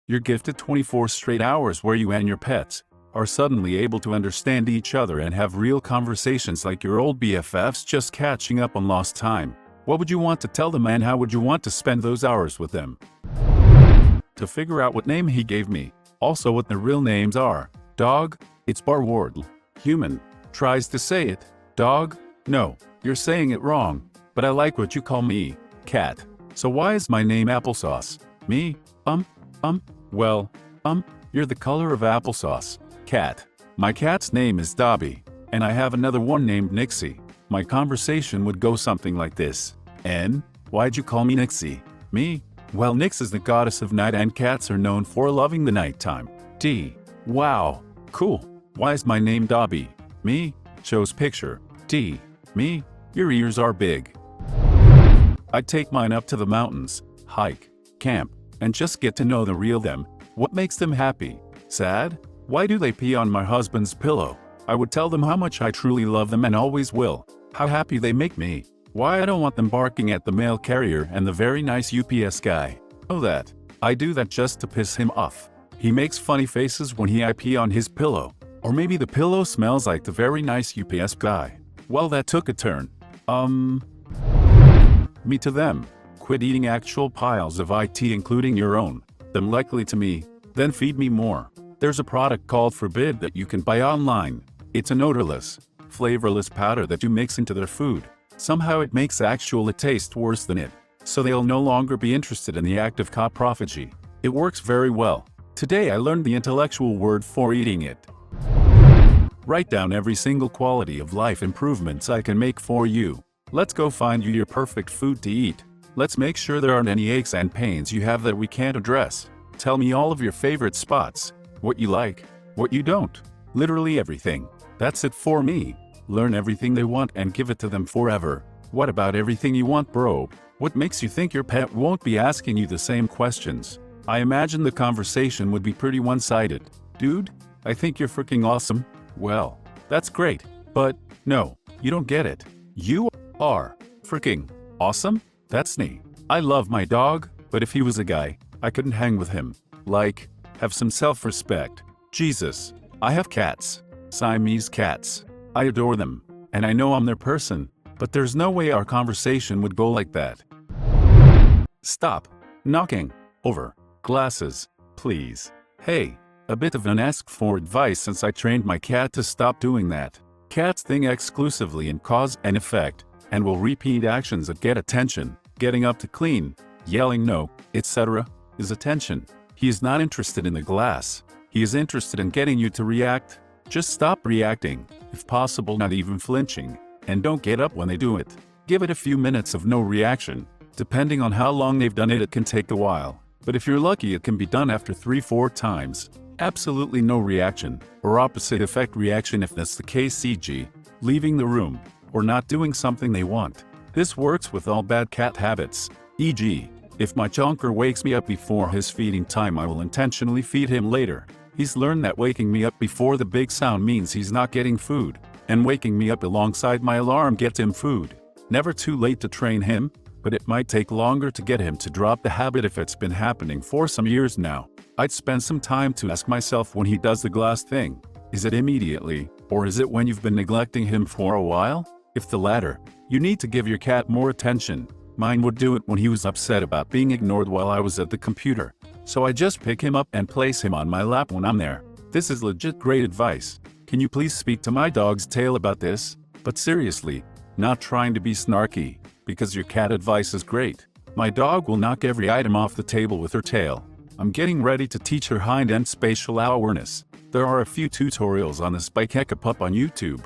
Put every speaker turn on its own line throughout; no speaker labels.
You're gifted 24 straight hours where you and your pets are suddenly able to understand each other and have real conversations like your old BFFs just catching up on lost time. What would you want to tell them and how would you want to spend those hours with them? To figure out what name he gave me, also what their real names are. Dog, it's Barward. Human, tries to say it. Dog, no, you're saying it wrong, but I like what you call me, cat. So why is my name Applesauce? Me? Well, you're the color of applesauce. Cat. My cat's name is Dobby, and I have another one named Nixie. My conversation would go something like this. N, why'd you call me Nixie? Me? Well, Nyx is the goddess of night and cats are known for loving the nighttime. D, wow, cool. Why is my name Dobby? Me? Shows picture. D, me? Your ears are big. I'd take mine up to the mountains, hike, camp, and just get to know the real them. What makes them happy? Sad? Why do they pee on my husband's pillow? I would tell them how much I truly love them and always will. How happy they make me. Why I don't want them barking at the mail carrier and the very nice UPS guy. Oh that. I do that just to piss him off. He makes funny faces when I pee on his pillow. Or maybe the pillow smells like the very nice UPS guy. Well, that took a turn. Me to them. Quit eating actual piles of IT including your own. Them likely to me. Then feed me more. There's a product called Forbid that you can buy online. It's an odorless, flavorless powder that you mix into their food. Somehow it makes actual it taste worse than it. So they'll no longer be interested in the act of coprophagy. It works very well. Today I learned the intellectual word for eating it. Write down every single quality of life improvements I can make for you. Let's go find you your perfect food to eat. Let's make sure there aren't any aches and pains you have that we can't address. Tell me all of your favorite spots, what you like, what you don't. Literally everything. That's it for me. Learn everything they want and give it to them forever. What about everything you want, bro? What makes you think your pet won't be asking you the same questions? I imagine the conversation would be pretty one-sided. Dude, I think you're freaking awesome. Well, that's great. But, no, you don't get it. You are freaking awesome? That's me. I love my dog, but if he was a guy, I couldn't hang with him. Like, have some self-respect. Jesus, I have cats. Siamese cats. I adore them, and I know I'm their person, but there's no way our conversation would go like that. Stop knocking over glasses, please. Hey, a bit of an ask for advice since I trained my cat to stop doing that. Cats think exclusively in cause and effect, and will repeat actions that get attention. Getting up to clean, yelling no, etc. is attention. He is not interested in the glass. He is interested in getting you to react. Just stop reacting, if possible not even flinching, and don't get up when they do it. Give it a few minutes of no reaction. Depending on how long they've done it, it can take a while. But if you're lucky, it can be done after 3-4 times. Absolutely no reaction, or opposite effect reaction if that's the case, e.g., leaving the room, or not doing something they want. This works with all bad cat habits, e.g., if my chonker wakes me up before his feeding time, I will intentionally feed him later. He's learned that waking me up before the big sound means he's not getting food, and waking me up alongside my alarm gets him food. Never too late to train him, but it might take longer to get him to drop the habit if it's been happening for some years now. I'd spend some time to ask myself when he does the glass thing. Is it immediately, or is it when you've been neglecting him for a while? If the latter, you need to give your cat more attention. Mine would do it when he was upset about being ignored while I was at the computer. So I just pick him up and place him on my lap when I'm there. This is legit great advice. Can you please speak to my dog's tail about this? But seriously, not trying to be snarky, because your cat advice is great. My dog will knock every item off the table with her tail. I'm getting ready to teach her hind end spatial awareness. There are a few tutorials on the Spikeeka pup on YouTube.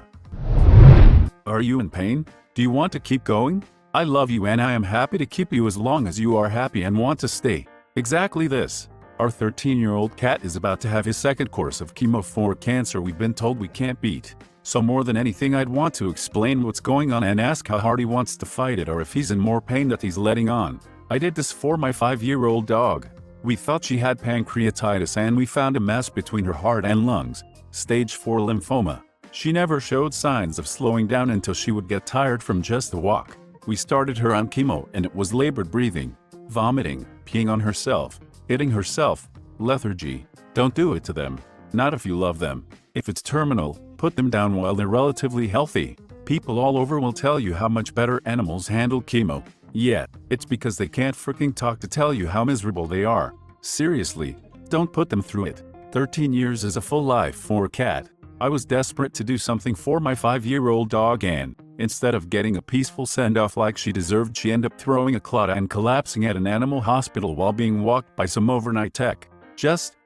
Are you in pain? Do you want to keep going? I love you and I am happy to keep you as long as you are happy and want to stay. Exactly this. Our 13-year-old cat is about to have his second course of chemo for cancer we've been told we can't beat. So more than anything I'd want to explain what's going on and ask how hard he wants to fight it or if he's in more pain that he's letting on. I did this for my 5-year-old dog. We thought she had pancreatitis and we found a mass between her heart and lungs, stage 4 lymphoma. She never showed signs of slowing down until she would get tired from just the walk. We started her on chemo and it was labored breathing, vomiting, peeing on herself, hitting herself, Lethargy. Don't do it to them. Not if you love them. If it's terminal, put them down while they're relatively healthy. People all over will tell you how much better animals handle chemo. Yet, it's because they can't freaking talk to tell you how miserable they are. Seriously, don't put them through it. 13 years is a full life for a cat. I was desperate to do something for my 5-year-old dog, and instead of getting a peaceful send-off like she deserved, she ended up throwing a clot and collapsing at an animal hospital while being walked by some overnight tech. Just,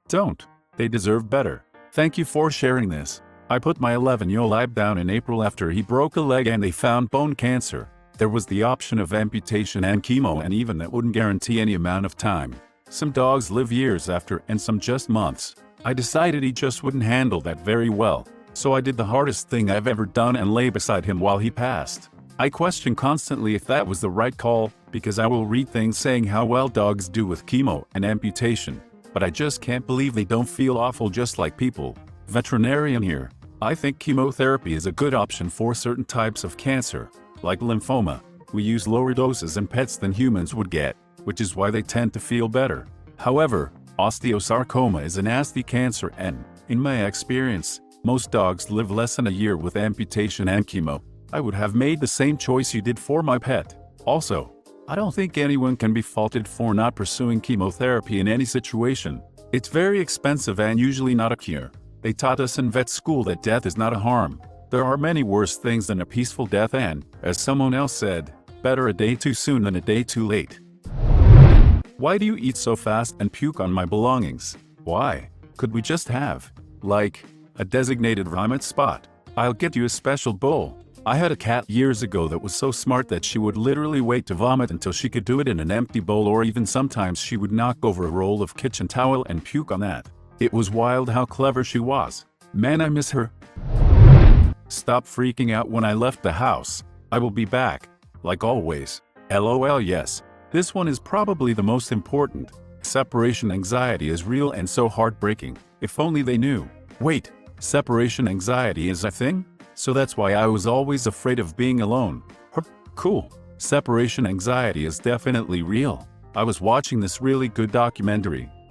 don't. They deserve better. Thank you for sharing this. I put my 11-year-old lab down in April after he broke a leg and they found bone cancer. There was the option of amputation and chemo, and even that wouldn't guarantee any amount of time. Some dogs live years after and some just months. I decided he just wouldn't handle that very well. So I did the hardest thing I've ever done and lay beside him while he passed. I question constantly if that was the right call, because I will read things saying how well dogs do with chemo and amputation. But I just can't believe they don't feel awful just like people. Veterinarian here. I think chemotherapy is a good option for certain types of cancer, like lymphoma. We use lower doses in pets than humans would get, which is why they tend to feel better. However, osteosarcoma is a nasty cancer, and, in my experience, most dogs live less than a year with amputation and chemo. I would have made the same choice you did for my pet. Also, I don't think anyone can be faulted for not pursuing chemotherapy in any situation. It's very expensive and usually not a cure. They taught us in vet school that death is not a harm. There are many worse things than a peaceful death, and, as someone else said, better a day too soon than a day too late. Why do you eat so fast and puke on my belongings? Why? Could we just have, like, a designated vomit spot? I'll get you a special bowl. I had a cat years ago that was so smart that she would literally wait to vomit until she could do it in an empty bowl, or even sometimes she would knock over a roll of kitchen towel and puke on that. It was wild how clever she was. Man, I miss her. Stop freaking out when I left the house. I will be back. Like always. LOL. Yes. This one is probably the most important. Separation anxiety is real and so heartbreaking. If only they knew. Wait, separation anxiety is a thing? So that's why I was always afraid of being alone. Cool. Separation anxiety is definitely real. I was watching this really good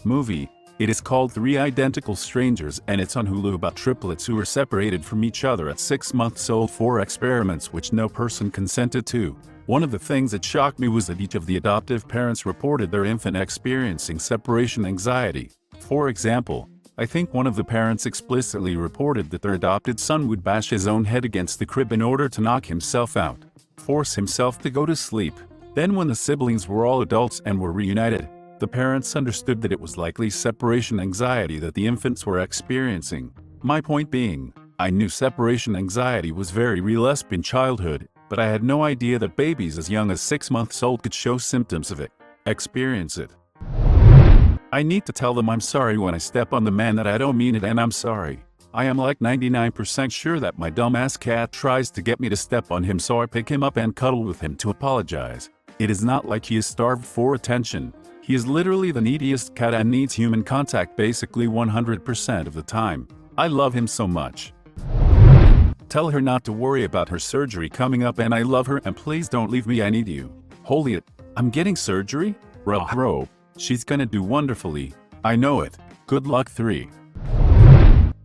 movie. It is called 3 Identical Strangers, and it's on Hulu, about triplets who were separated from each other at 6 months old for experiments which no person consented to. One of the things that shocked me was that each of the adoptive parents reported their infant experiencing separation anxiety. For example, I think one of the parents explicitly reported that their adopted son would bash his own head against the crib in order to knock himself out, force himself to go to sleep. Then when the siblings were all adults and were reunited, the parents understood that it was likely separation anxiety that the infants were experiencing. My point being, I knew separation anxiety was very real in childhood, but I had no idea that babies as young as 6 months old could show symptoms of it, experience it. I need to tell them I'm sorry when I step on the man, that I don't mean it and I'm sorry. I am like 99% sure that my dumbass cat tries to get me to step on him, so I pick him up and cuddle with him to apologize. It is not like he is starved for attention. He is literally the neediest cat and needs human contact basically 100% of the time. I love him so much. Tell her not to worry about her surgery coming up, and I love her, and please don't leave me, I need you. Holy it, I'm getting surgery? Bro, she's gonna do wonderfully. I know it. Good luck. 3.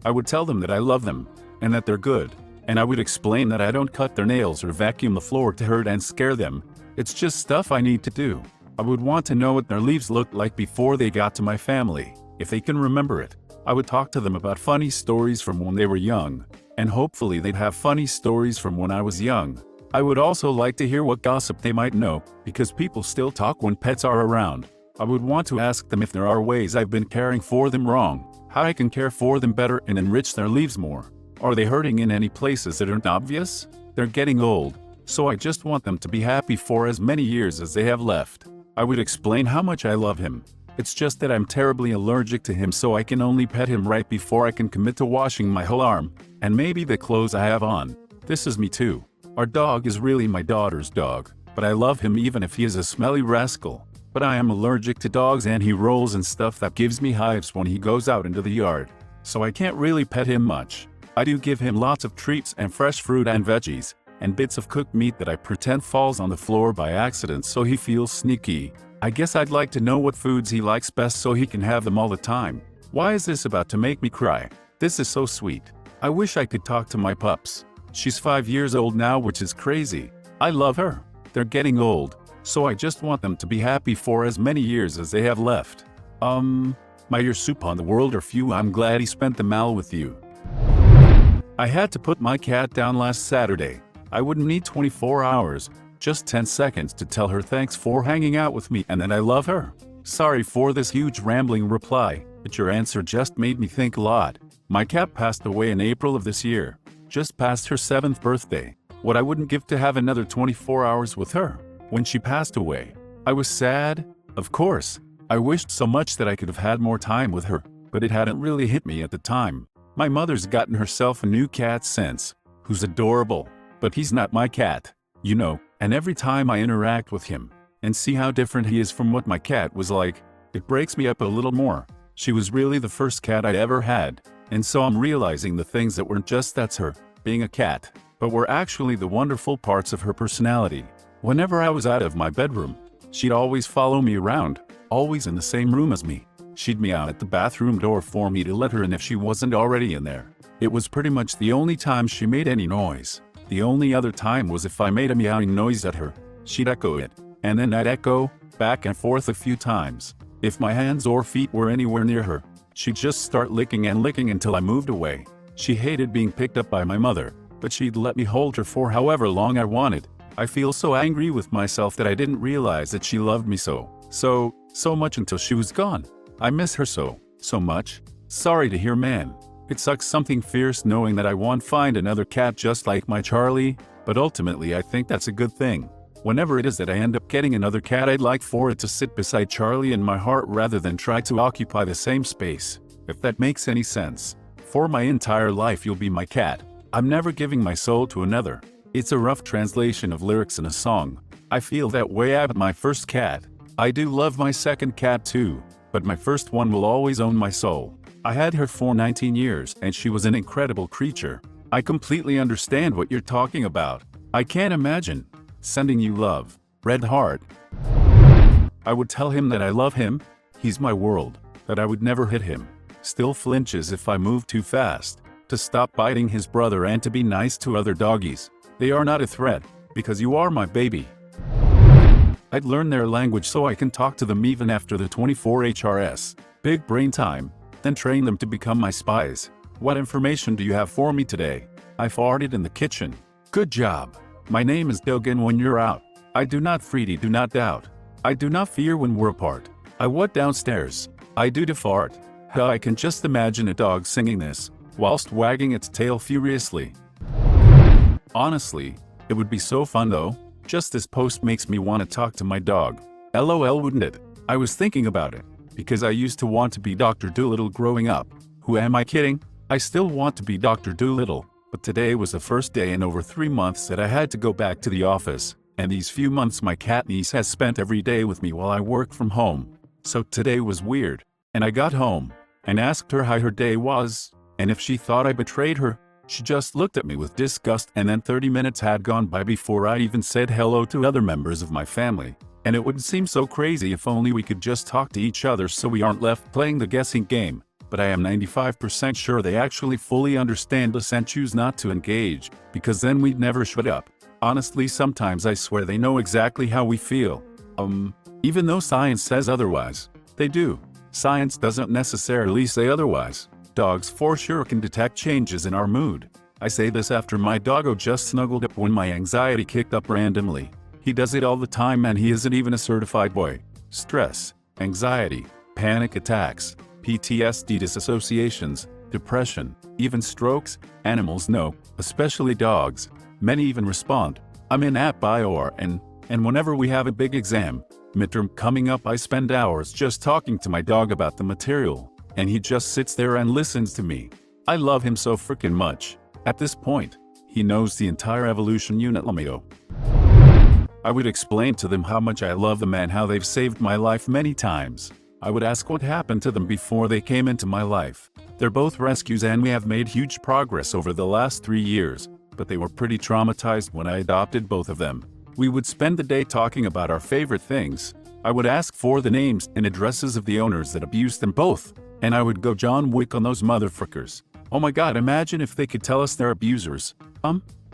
I would tell them that I love them, and that they're good, and I would explain that I don't cut their nails or vacuum the floor to hurt and scare them. It's just stuff I need to do. I would want to know what their leaves looked like before they got to my family, if they can remember it. I would talk to them about funny stories from when they were young, and hopefully they'd have funny stories from when I was young. I would also like to hear what gossip they might know, because people still talk when pets are around. I would want to ask them if there are ways I've been caring for them wrong, how I can care for them better and enrich their lives more. Are they hurting in any places that aren't obvious? They're getting old, so I just want them to be happy for as many years as they have left. I would explain how much I love him. It's just that I'm terribly allergic to him, so I can only pet him right before I can commit to washing my whole arm, and maybe the clothes I have on. This is me too. Our dog is really my daughter's dog, but I love him even if he is a smelly rascal. But I am allergic to dogs, and he rolls and stuff that gives me hives when he goes out into the yard, so I can't really pet him much. I do give him lots of treats and fresh fruit and veggies, and bits of cooked meat that I pretend falls on the floor by accident so he feels sneaky. I guess I'd like to know what foods he likes best so he can have them all the time. Why is this about to make me cry? This is so sweet. I wish I could talk to my pups. She's 5 years old now, which is crazy. I love her. They're getting old, so I just want them to be happy for as many years as they have left. My your soup on the world or few. I'm glad he spent them all with you. I had to put my cat down last Saturday. I wouldn't need 24 hours, just 10 seconds to tell her thanks for hanging out with me and that I love her. Sorry for this huge rambling reply, but your answer just made me think a lot. My cat passed away in April of this year, just past her 7th birthday. What I wouldn't give to have another 24 hours with her. When she passed away, I was sad, of course. I wished so much that I could have had more time with her, but it hadn't really hit me at the time. My mother's gotten herself a new cat since, who's adorable, but he's not my cat, you know, and every time I interact with him and see how different he is from what my cat was like, it breaks me up a little more. She was really the first cat I ever had, and so I'm realizing the things that weren't just that's her, being a cat, but were actually the wonderful parts of her personality. Whenever I was out of my bedroom, she'd always follow me around, always in the same room as me. She'd meow at the bathroom door for me to let her in if she wasn't already in there. It was pretty much the only time she made any noise. The only other time was if I made a meowing noise at her. She'd echo it, and then I'd echo back and forth a few times. If my hands or feet were anywhere near her, she'd just start licking and licking until I moved away. She hated being picked up by my mother, but she'd let me hold her for however long I wanted. I feel so angry with myself that I didn't realize that she loved me so much until she was gone. I miss her so much. Sorry to hear, man. It sucks something fierce knowing that I won't find another cat just like my Charlie, but ultimately I think that's a good thing. Whenever it is that I end up getting another cat, I'd like for it to sit beside Charlie in my heart rather than try to occupy the same space, if that makes any sense. For my entire life you'll be my cat. I'm never giving my soul to another. It's a rough translation of lyrics in a song. I feel that way about my first cat. I do love my second cat too, but my first one will always own my soul. I had her for 19 years and she was an incredible creature. I completely understand what you're talking about. I can't imagine. Sending you love. Red heart. I would tell him that I love him. He's my world. That I would never hit him. Still flinches if I move too fast. To stop biting his brother and to be nice to other doggies. They are not a threat, because you are my baby. I'd learn their language so I can talk to them even after the 24 HRS. Big brain time. Then train them to become my spies. What information do you have for me today? I farted in the kitchen. Good job. My name is Dogan when you're out. I do not freety, do not doubt. I do not fear when we're apart. I what downstairs? I do to fart. I can just imagine a dog singing this, whilst wagging its tail furiously. Honestly, it would be so fun though. Just this post makes me want to talk to my dog. LOL, wouldn't it? I was thinking about it, because I used to want to be Dr. Dolittle growing up. Who am I kidding? I still want to be Dr. Dolittle, but today was the first day in over 3 months that I had to go back to the office, and these few months my cat niece has spent every day with me while I work from home. So today was weird, and I got home, and asked her how her day was, and if she thought I betrayed her. She just looked at me with disgust, and then 30 minutes had gone by before I even said hello to other members of my family. And it would seem so crazy if only we could just talk to each other so we aren't left playing the guessing game. But I am 95% sure they actually fully understand us and choose not to engage, because then we'd never shut up. Honestly, sometimes I swear they know exactly how we feel. Even though science says otherwise. They do. Science doesn't necessarily say otherwise. Dogs for sure can detect changes in our mood. I say this after my doggo just snuggled up when my anxiety kicked up randomly. He does it all the time and he isn't even a certified boy. Stress, anxiety, panic attacks, PTSD, disassociations, depression, even strokes. Animals know, especially dogs. Many even respond. I'm in at BioR and whenever we have a big exam, midterm coming up, I spend hours just talking to my dog about the material. And he just sits there and listens to me. I love him so freaking much. At this point, he knows the entire evolution unit Lamio. I would explain to them how much I love them and how they've saved my life many times. I would ask what happened to them before they came into my life. They're both rescues and we have made huge progress over the last 3 years, but they were pretty traumatized when I adopted both of them. We would spend the day talking about our favorite things, I would ask for the names and addresses of the owners that abused them both, and I would go John Wick on those motherfuckers. Oh my god, imagine if they could tell us they're abusers.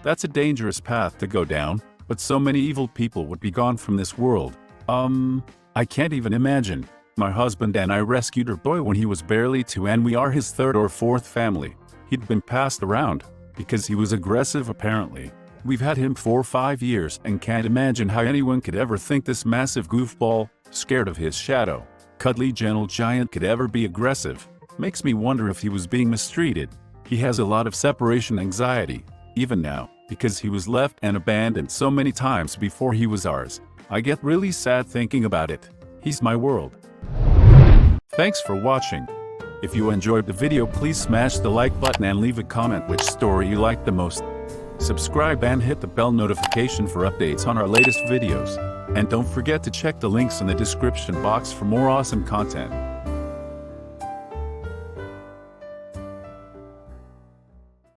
That's a dangerous path to go down, but so many evil people would be gone from this world. I can't even imagine. My husband and I rescued our boy when he was barely 2 and we are his 3rd or 4th family. He'd been passed around because he was aggressive apparently. We've had him for 5 years and can't imagine how anyone could ever think this massive goofball, scared of his shadow, cuddly gentle giant could ever be aggressive. Makes me wonder if he was being mistreated. He has a lot of separation anxiety, even now, because he was left and abandoned so many times before he was ours. I get really sad thinking about it. He's my world. Thanks for watching. If you enjoyed the video, please smash the like button and leave a comment which story you liked the most. Subscribe and hit the bell notification for updates on our latest videos. And don't forget to check the links in the description box for more awesome content.